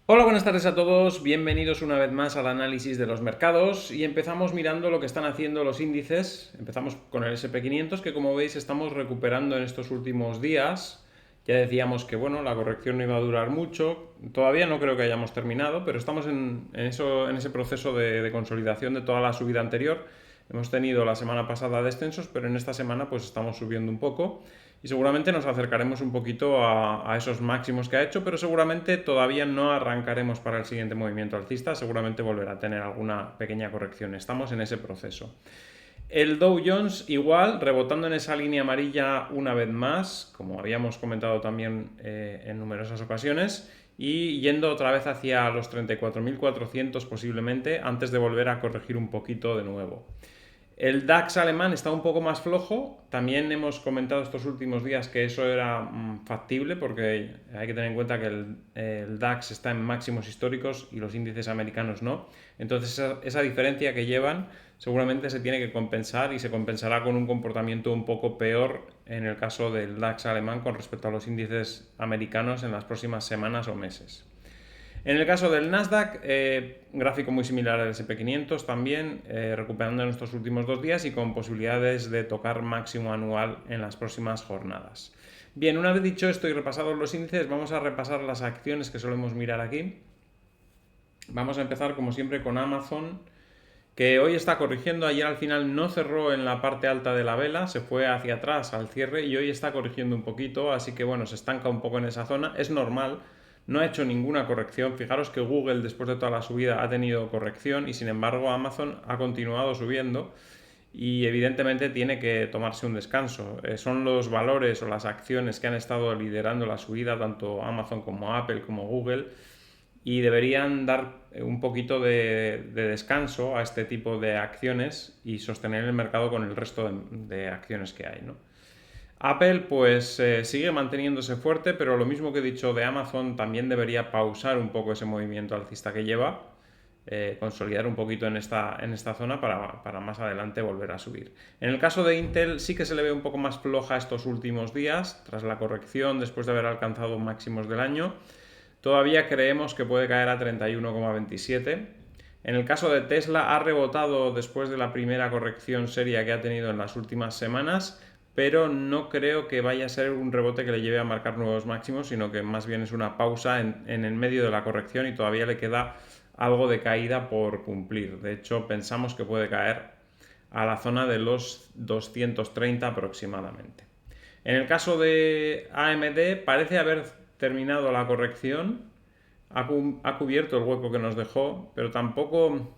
Hola, buenas tardes a todos, bienvenidos una vez más al análisis de los mercados y empezamos mirando lo que están haciendo los índices. Empezamos con el S&P 500 que, como veis, estamos recuperando en estos últimos días. Ya decíamos que bueno, la corrección no iba a durar mucho, todavía no creo que hayamos terminado, pero estamos en ese proceso de consolidación de toda la subida anterior. Hemos tenido la semana pasada descensos, pero en esta semana pues estamos subiendo un poco y seguramente nos acercaremos un poquito a esos máximos que ha hecho, pero seguramente todavía no arrancaremos para el siguiente movimiento alcista, seguramente volverá a tener alguna pequeña corrección. Estamos en ese proceso. El Dow Jones igual, rebotando en esa línea amarilla una vez más, como habíamos comentado también en numerosas ocasiones, y yendo otra vez hacia los 34.400 posiblemente, antes de volver a corregir un poquito de nuevo. El DAX alemán está un poco más flojo. También hemos comentado estos últimos días que eso era factible porque hay que tener en cuenta que el DAX está en máximos históricos y los índices americanos no. Entonces esa diferencia que llevan seguramente se tiene que compensar y se compensará con un comportamiento un poco peor en el caso del DAX alemán con respecto a los índices americanos en las próximas semanas o meses. En el caso del Nasdaq, gráfico muy similar al S&P 500 también, recuperando en estos últimos 2 días y con posibilidades de tocar máximo anual en las próximas jornadas. Bien, una vez dicho esto y repasados los índices, vamos a repasar las acciones que solemos mirar aquí. Vamos a empezar como siempre con Amazon, que hoy está corrigiendo. Ayer al final no cerró en la parte alta de la vela, se fue hacia atrás al cierre y hoy está corrigiendo un poquito, así que bueno, se estanca un poco en esa zona, es normal, no ha hecho ninguna corrección. Fijaros que Google después de toda la subida ha tenido corrección y sin embargo Amazon ha continuado subiendo y evidentemente tiene que tomarse un descanso. Son los valores o las acciones que han estado liderando la subida, tanto Amazon como Apple como Google, y deberían dar un poquito de descanso a este tipo de acciones y sostener el mercado con el resto de acciones que hay, ¿no? Apple pues sigue manteniéndose fuerte, pero lo mismo que he dicho de Amazon, también debería pausar un poco ese movimiento alcista que lleva, consolidar un poquito en esta zona para más adelante volver a subir. En el caso de Intel sí que se le ve un poco más floja estos últimos días, tras la corrección después de haber alcanzado máximos del año. Todavía creemos que puede caer a 31,27. En el caso de Tesla ha rebotado después de la primera corrección seria que ha tenido en las últimas semanas, pero no creo que vaya a ser un rebote que le lleve a marcar nuevos máximos, sino que más bien es una pausa en el medio de la corrección y todavía le queda algo de caída por cumplir. De hecho, pensamos que puede caer a la zona de los 230 aproximadamente. En el caso de AMD parece haber terminado la corrección, ha cubierto el hueco que nos dejó, pero tampoco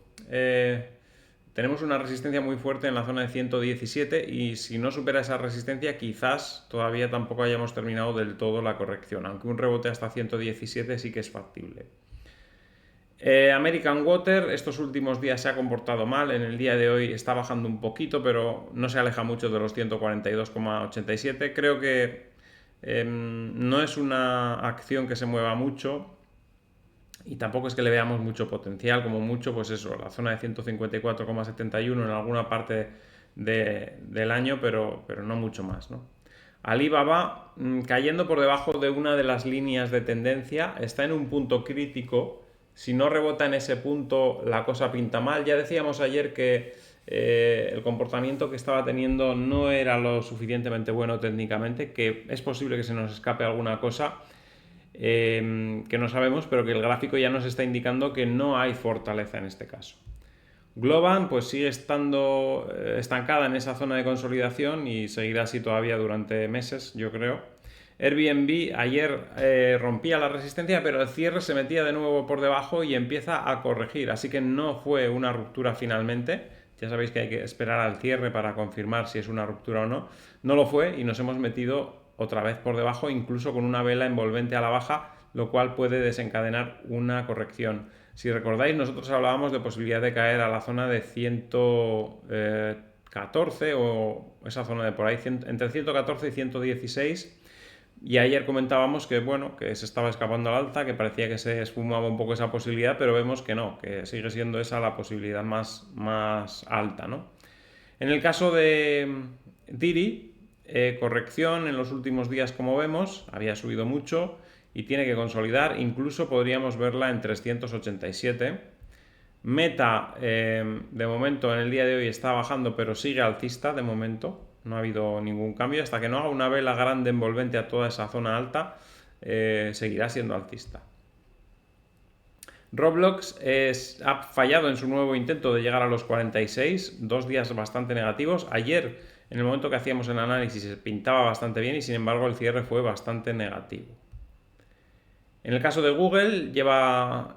tenemos una resistencia muy fuerte en la zona de 117 y si no supera esa resistencia quizás todavía tampoco hayamos terminado del todo la corrección, aunque un rebote hasta 117 sí que es factible. American Water estos últimos días se ha comportado mal, en el día de hoy está bajando un poquito, pero no se aleja mucho de los 142,87. Creo que no es una acción que se mueva mucho y tampoco es que le veamos mucho potencial, como mucho, pues eso, la zona de 154,71 en alguna parte del año, pero no mucho más, ¿no? Alibaba, cayendo por debajo de una de las líneas de tendencia, está en un punto crítico. Si no rebota en ese punto, la cosa pinta mal. Ya decíamos ayer que el comportamiento que estaba teniendo no era lo suficientemente bueno técnicamente, que es posible que se nos escape alguna cosa que no sabemos, pero que el gráfico ya nos está indicando que no hay fortaleza en este caso. Globan pues sigue estando estancada en esa zona de consolidación y seguirá así todavía durante meses, yo creo. Airbnb ayer rompía la resistencia, pero el cierre se metía de nuevo por debajo y empieza a corregir, así que no fue una ruptura finalmente. Ya sabéis que hay que esperar al cierre para confirmar si es una ruptura o no. No lo fue y nos hemos metido otra vez por debajo, incluso con una vela envolvente a la baja, lo cual puede desencadenar una corrección. Si recordáis, nosotros hablábamos de posibilidad de caer a la zona de 114 o esa zona de por ahí, entre 114 y 116. Y ayer comentábamos que bueno, que se estaba escapando al alza, que parecía que se esfumaba un poco esa posibilidad, pero vemos que no, que sigue siendo esa la posibilidad más alta, ¿no? En el caso de Didi, corrección en los últimos días como vemos, había subido mucho y tiene que consolidar, incluso podríamos verla en 387. Meta, de momento en el día de hoy está bajando, pero sigue alcista de momento, no ha habido ningún cambio. Hasta que no haga una vela grande envolvente a toda esa zona alta, seguirá siendo alcista. Roblox ha fallado en su nuevo intento de llegar a los 46, 2 días bastante negativos. Ayer, en el momento que hacíamos el análisis, se pintaba bastante bien y sin embargo el cierre fue bastante negativo. En el caso de Google, lleva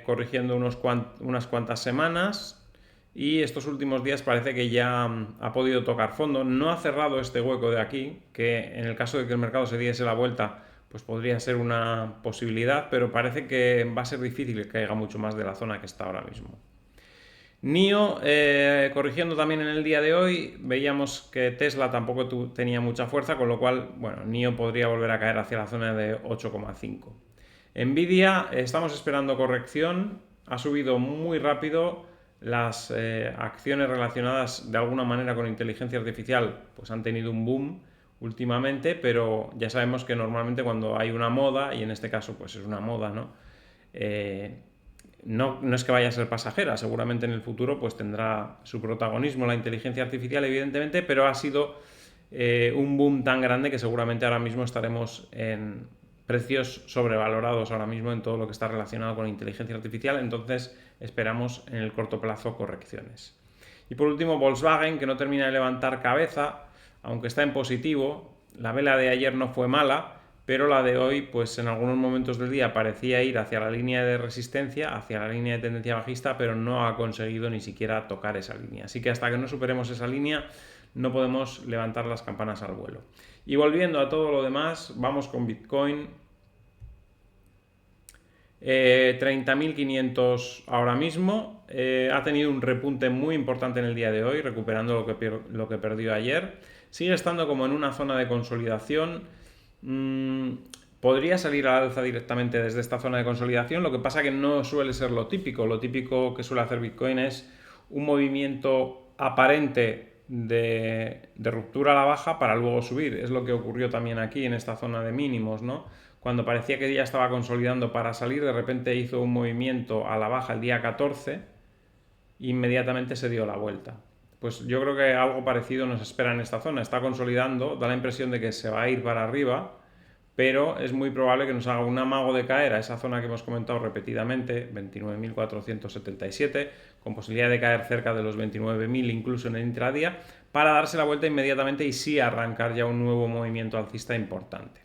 corrigiendo unas cuantas semanas y estos últimos días parece que ya ha podido tocar fondo. No ha cerrado este hueco de aquí, que en el caso de que el mercado se diese la vuelta, pues podría ser una posibilidad, pero parece que va a ser difícil que caiga mucho más de la zona que está ahora mismo. NIO, corrigiendo también en el día de hoy, veíamos que Tesla tampoco tenía mucha fuerza, con lo cual, bueno, NIO podría volver a caer hacia la zona de 8,5. Nvidia, estamos esperando corrección, ha subido muy rápido. Las acciones relacionadas de alguna manera con inteligencia artificial pues han tenido un boom últimamente, pero ya sabemos que normalmente cuando hay una moda, y en este caso pues es una moda, ¿no? No es que vaya a ser pasajera, seguramente en el futuro pues tendrá su protagonismo la inteligencia artificial, evidentemente, pero ha sido un boom tan grande que seguramente ahora mismo estaremos en precios sobrevalorados ahora mismo en todo lo que está relacionado con inteligencia artificial, entonces esperamos en el corto plazo correcciones. Y por último, Volkswagen, que no termina de levantar cabeza, aunque está en positivo. La vela de ayer no fue mala, pero la de hoy, pues en algunos momentos del día parecía ir hacia la línea de resistencia, hacia la línea de tendencia bajista, pero no ha conseguido ni siquiera tocar esa línea. Así que hasta que no superemos esa línea, no podemos levantar las campanas al vuelo. Y volviendo a todo lo demás, vamos con Bitcoin. 30.500 ahora mismo. Ha tenido un repunte muy importante en el día de hoy, recuperando lo que perdió ayer. Sigue estando como en una zona de consolidación. Podría salir al alza directamente desde esta zona de consolidación, lo que pasa que no suele ser lo típico. Lo típico que suele hacer Bitcoin es un movimiento aparente de ruptura a la baja para luego subir. Es lo que ocurrió también aquí en esta zona de mínimos, ¿no? Cuando parecía que ya estaba consolidando para salir, de repente hizo un movimiento a la baja el día 14 e inmediatamente se dio la vuelta. Pues yo creo que algo parecido nos espera en esta zona. Está consolidando, da la impresión de que se va a ir para arriba, pero es muy probable que nos haga un amago de caer a esa zona que hemos comentado repetidamente, 29.477, con posibilidad de caer cerca de los 29.000 incluso en el intradía, para darse la vuelta inmediatamente y sí arrancar ya un nuevo movimiento alcista importante.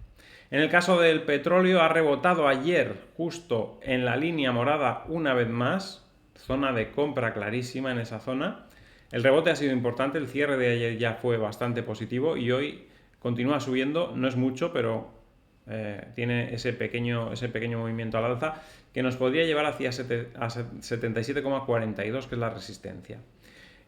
En el caso del petróleo, ha rebotado ayer justo en la línea morada una vez más, zona de compra clarísima en esa zona. El rebote ha sido importante, el cierre de ayer ya fue bastante positivo y hoy continúa subiendo, no es mucho, pero tiene ese pequeño movimiento al alza que nos podría llevar hacia 77,42, que es la resistencia.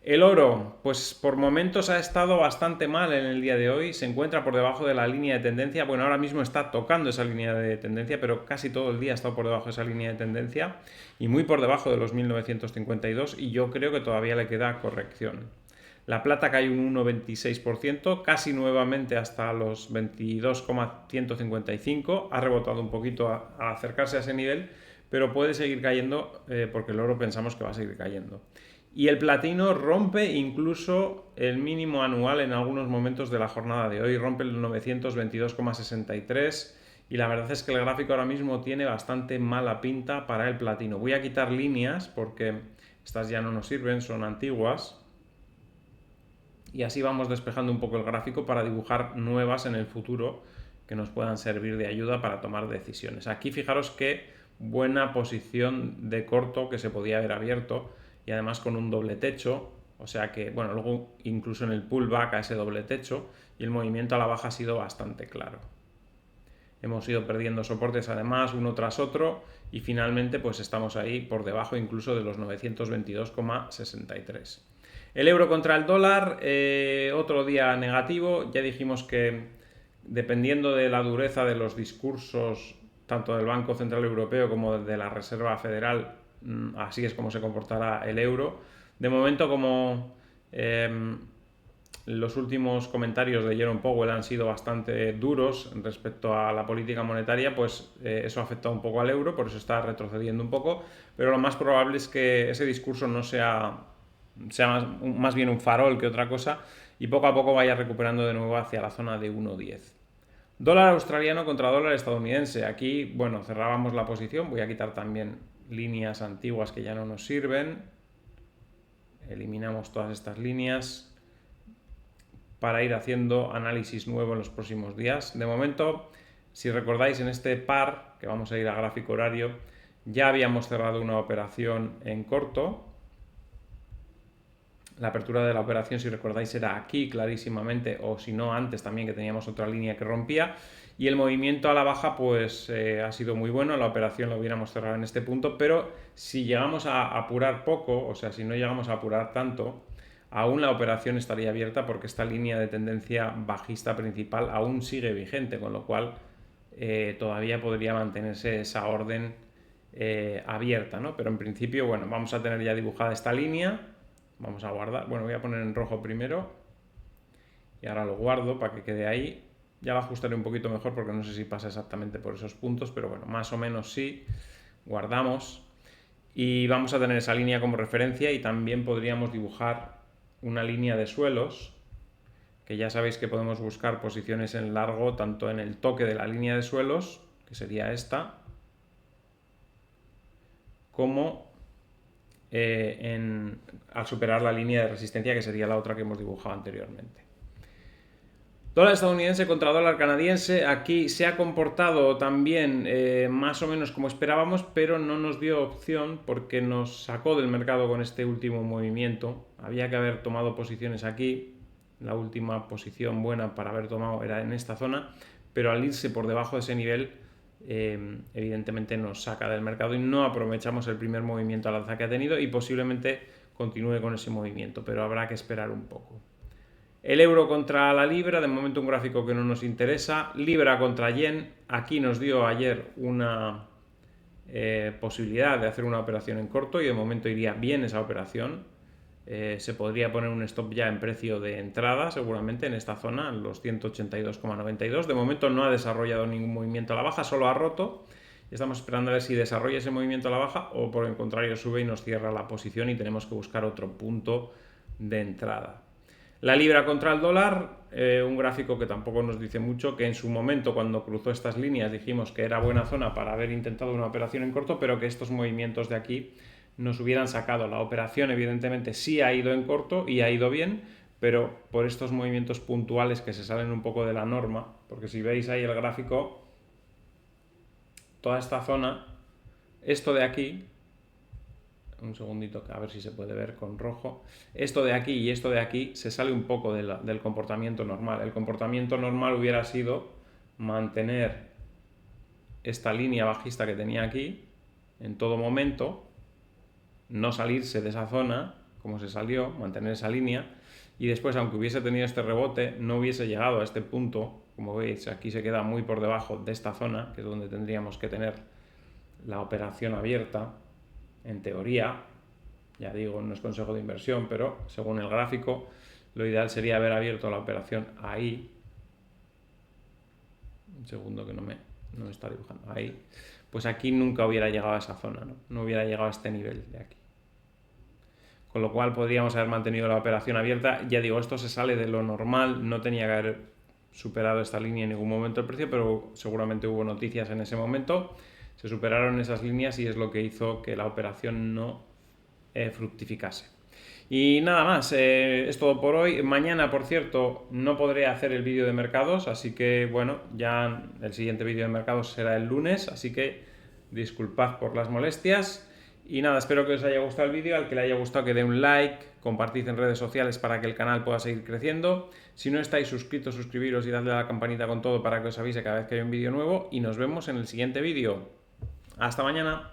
El oro, pues por momentos ha estado bastante mal en el día de hoy, se encuentra por debajo de la línea de tendencia. Bueno, ahora mismo está tocando esa línea de tendencia, pero casi todo el día ha estado por debajo de esa línea de tendencia y muy por debajo de los 1952, y yo creo que todavía le queda corrección. La plata cae un 1,26%, casi nuevamente hasta los 22,155, ha rebotado un poquito a acercarse a ese nivel, pero puede seguir cayendo porque el oro pensamos que va a seguir cayendo. Y el platino rompe incluso el mínimo anual en algunos momentos de la jornada de hoy, rompe el 922,63, y la verdad es que el gráfico ahora mismo tiene bastante mala pinta para el platino. Voy a quitar líneas porque estas ya no nos sirven, son antiguas, y así vamos despejando un poco el gráfico para dibujar nuevas en el futuro que nos puedan servir de ayuda para tomar decisiones. Aquí fijaros qué buena posición de corto que se podía haber abierto, y además con un doble techo, o sea que, bueno, luego incluso en el pullback a ese doble techo, y el movimiento a la baja ha sido bastante claro. Hemos ido perdiendo soportes además uno tras otro y finalmente pues estamos ahí por debajo incluso de los 922,63. El euro contra el dólar, otro día negativo. Ya dijimos que dependiendo de la dureza de los discursos tanto del Banco Central Europeo como de la Reserva Federal, así es como se comportará el euro. De momento, como los últimos comentarios de Jerome Powell han sido bastante duros respecto a la política monetaria, pues eso ha afectado un poco al euro, por eso está retrocediendo un poco, pero lo más probable es que ese discurso no sea más bien un farol que otra cosa y poco a poco vaya recuperando de nuevo hacia la zona de 1,10. Dólar australiano contra dólar estadounidense. Aquí, bueno, cerrábamos la posición. Voy a quitar también líneas antiguas que ya no nos sirven. Eliminamos todas estas líneas para ir haciendo análisis nuevo en los próximos días. De momento, si recordáis, en este par, que vamos a ir a gráfico horario, ya habíamos cerrado una operación en corto. La apertura de la operación, si recordáis, era aquí clarísimamente, o si no antes también, que teníamos otra línea que rompía, y el movimiento a la baja pues ha sido muy bueno. La operación la hubiéramos cerrado en este punto, pero si llegamos a apurar poco, o sea, si no llegamos a apurar tanto, aún la operación estaría abierta porque esta línea de tendencia bajista principal aún sigue vigente, con lo cual todavía podría mantenerse esa orden abierta, ¿no? Pero en principio, bueno, vamos a tener ya dibujada esta línea. Vamos a guardar, bueno, voy a poner en rojo primero y ahora lo guardo para que quede ahí. Ya lo ajustaré un poquito mejor porque no sé si pasa exactamente por esos puntos, pero bueno, más o menos sí. Guardamos y vamos a tener esa línea como referencia y también podríamos dibujar una línea de suelos, que ya sabéis que podemos buscar posiciones en largo tanto en el toque de la línea de suelos, que sería esta, como al superar la línea de resistencia, que sería la otra que hemos dibujado anteriormente. Dólar estadounidense contra dólar canadiense. Aquí se ha comportado también más o menos como esperábamos, pero no nos dio opción porque nos sacó del mercado con este último movimiento. Había que haber tomado posiciones aquí. La última posición buena para haber tomado era en esta zona, pero al irse por debajo de ese nivel evidentemente nos saca del mercado y no aprovechamos el primer movimiento al alza que ha tenido y posiblemente continúe con ese movimiento, pero habrá que esperar un poco. El euro contra la libra, de momento un gráfico que no nos interesa. Libra contra yen, aquí nos dio ayer una posibilidad de hacer una operación en corto y de momento iría bien esa operación. Se podría poner un stop ya en precio de entrada seguramente en esta zona, en los 182,92. De momento no ha desarrollado ningún movimiento a la baja, solo ha roto. Estamos esperando a ver si desarrolla ese movimiento a la baja o por el contrario sube y nos cierra la posición y tenemos que buscar otro punto de entrada. La libra contra el dólar, un gráfico que tampoco nos dice mucho, que en su momento cuando cruzó estas líneas dijimos que era buena zona para haber intentado una operación en corto, pero que estos movimientos de aquí nos hubieran sacado. La operación evidentemente sí ha ido en corto y ha ido bien, pero por estos movimientos puntuales que se salen un poco de la norma, porque si veis ahí el gráfico, toda esta zona, esto de aquí, un segundito a ver si se puede ver con rojo, esto de aquí y esto de aquí se sale un poco del comportamiento normal. El comportamiento normal hubiera sido mantener esta línea bajista que tenía aquí en todo momento, no salirse de esa zona como se salió, mantener esa línea y después, aunque hubiese tenido este rebote, no hubiese llegado a este punto. Como veis, aquí se queda muy por debajo de esta zona, que es donde tendríamos que tener la operación abierta. En teoría, ya digo, no es consejo de inversión, pero según el gráfico, lo ideal sería haber abierto la operación ahí. Un segundo que no me está dibujando. Ahí. Pues aquí nunca hubiera llegado a esa zona, no hubiera llegado a este nivel de aquí. Con lo cual podríamos haber mantenido la operación abierta. Ya digo, esto se sale de lo normal, no tenía que haber superado esta línea en ningún momento el precio, pero seguramente hubo noticias en ese momento. Se superaron esas líneas y es lo que hizo que la operación no fructificase. Y nada más, es todo por hoy. Mañana, por cierto, no podré hacer el vídeo de mercados, así que bueno, ya el siguiente vídeo de mercados será el lunes, así que disculpad por las molestias. Y nada, espero que os haya gustado el vídeo. Al que le haya gustado, que dé un like, compartid en redes sociales para que el canal pueda seguir creciendo. Si no estáis suscritos, suscribiros y dadle a la campanita con todo para que os avise cada vez que hay un vídeo nuevo. Y nos vemos en el siguiente vídeo. Hasta mañana.